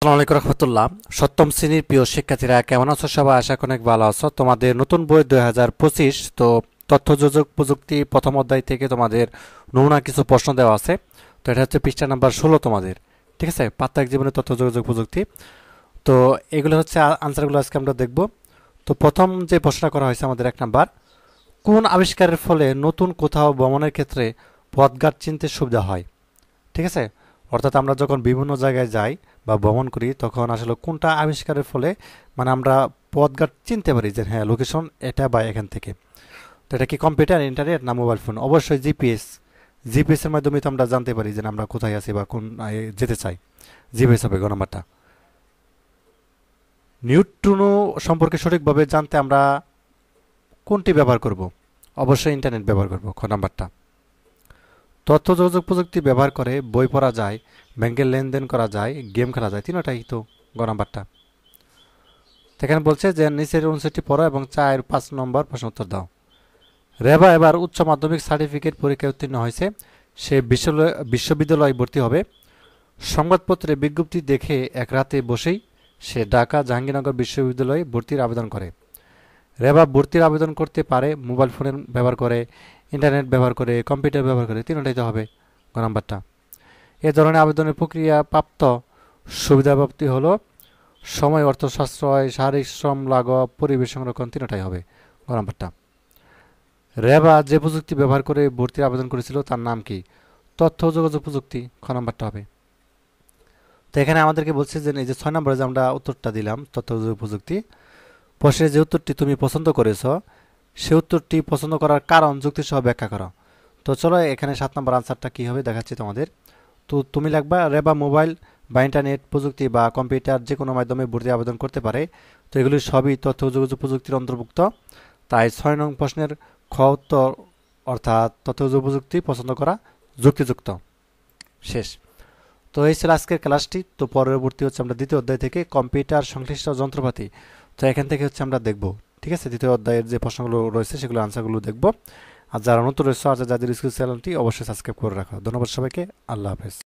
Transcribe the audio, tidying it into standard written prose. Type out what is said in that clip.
আসসালামু আলাইকুম রহমতুল্লাহ। সপ্তম শ্রেণীর প্রিয় শিক্ষার্থীরা কেমন আছো? সবাই আশা করি অনেক ভালো আছো। তোমাদের নতুন বই 2025, তো তথ্য যোগাযোগ প্রযুক্তি প্রথম অধ্যায় থেকে তোমাদের নমুনা কিছু প্রশ্ন দেওয়া আছে। তো এটা হচ্ছে পৃষ্ঠা নাম্বার 16 তোমাদের, ঠিক আছে? প্রাত্যহিক জীবনে তথ্য যোগাযোগ প্রযুক্তি। তো এগুলো হচ্ছে আনসারগুলো আজকে আমরা দেখব। তো প্রথম যে প্রশ্নটা করা হয়েছে আমাদের 1 নাম্বার, কোন আবিষ্কারের ফলে নতুন কোথাও ভ্রমণের ক্ষেত্রে পথঘাট চিনতে সুবিধা হয়? ঠিক আছে, অর্থাৎ আমরা যখন বিভিন্ন জায়গায় যাই বা ভ্রমণ করি তখন আসলে কোনটা আবিষ্কারের ফলে আমরা পথঘাট চিনতে পারি যে হ্যাঁ লোকেশন এটা বা এখান থেকে। তো এটা কি কম্পিউটার, ইন্টারনেট না মোবাইল ফোন? অবশ্যই জিপিএস। জিপিএস এর মাধ্যমে তো আমরা জানতে পারি যে আমরা কোথায় আছি বা কোন যেতে চাই। জিপিএস হবে গ নাম্বারটা। নিউট্রিনো সম্পর্কে সঠিকভাবে জানতে আমরা কোনটি ব্যবহার করব? অবশ্যই ইন্টারনেট ব্যবহার করব, খ নাম্বারটা। তথ্য যোগাযোগ প্রযুক্তি ব্যবহার করে বই পড়া যায়, ব্যাংকের লেনদেন করা যায়, গেম খেলা যায়, তিনটাই তো গ নাম্বারটা। এখানে বলছে যে নিচের অনুচ্ছেদটি পড়ো এবং 4-5 নম্বর প্রশ্ন উত্তর দাও। রেবা এবার উচ্চ মাধ্যমিক সার্টিফিকেট পরীক্ষায় উত্তীর্ণ হয়েছে, সে বিশ্ববিদ্যালয়ে ভর্তি হবে। সংবাদপত্রে বিজ্ঞপ্তি দেখে এক রাতে বসেই সে ঢাকা জাহাঙ্গীরনগর বিশ্ববিদ্যালয়ে ভর্তির আবেদন করে। রেবা ভর্তির আবেদন করতে পারে মোবাইল ফোনের ব্যবহার করে, ইন্টারনেট ব্যবহার করে, কম্পিউটার ব্যবহার করে, তিনটাই তো হবে গ নাম্বারটা। এ ধরনের আবেদনের প্রক্রিয়া প্রাপ্ত সুবিধাপ্রাপ্তি হলো সময়, অর্থ সাশ্রয়, শারীরিক শ্রম লাঘব, পরিবেশ সংরক্ষণ, তিনটাই হবে গ নাম্বারটা। রেবা যে প্রযুক্তি ব্যবহার করে ভর্তির আবেদন করেছিল তার নাম কি? তথ্য যোগাযোগ প্রযুক্তি, খ নাম্বারটা হবে। তো এখানে আমাদেরকে বলছে যে এই যে 6 নম্বরে যে আমরা উত্তরটা দিলাম তথ্য যোগাযোগ প্রযুক্তি, প্রশ্নে যে উত্তরটি তুমি পছন্দ করেছ সে উত্তরটি পছন্দ করার কারণ যুক্তি সহ ব্যাখ্যা করো। তো চলো এখানে 7 নম্বর আনসারটা কি হবে দেখাচ্ছি তোমাদের। তো তুমি লিখবা রেবা মোবাইল বা ইন্টারনেট প্রযুক্তি বা কম্পিউটার যে কোনো মাধ্যমে ভর্তি আবেদন করতে পারে। তো এগুলি সবই তথ্য যোগাযোগ প্রযুক্তির অন্তর্ভুক্ত। তাই 6 নং প্রশ্নের খ উত্তর, অর্থাৎ তথ্য যোগাযোগ প্রযুক্তি পছন্দ করা যুক্তিযুক্ত। শেষ। তো এই ছিল আজকের ক্লাসটি। তো পরবর্তী হচ্ছে আমরা দ্বিতীয় অধ্যায় থেকে কম্পিউটার সংশ্লিষ্ট যন্ত্রপাতি, তো এখান থেকে হচ্ছে আমরা দেখব। ঠিক আছে, দ্বিতীয় অধ্যায়ের যে প্রশ্নগুলো রয়েছে সেগুলো আনসারগুলো দেখব। আর যারা নতুন রয়েছে আর যাদের স্কুল চ্যানেলটি অবশ্যই সাবস্ক্রাইব করে রাখো। ধন্যবাদ সবাইকে। আল্লাহ হাফেজ।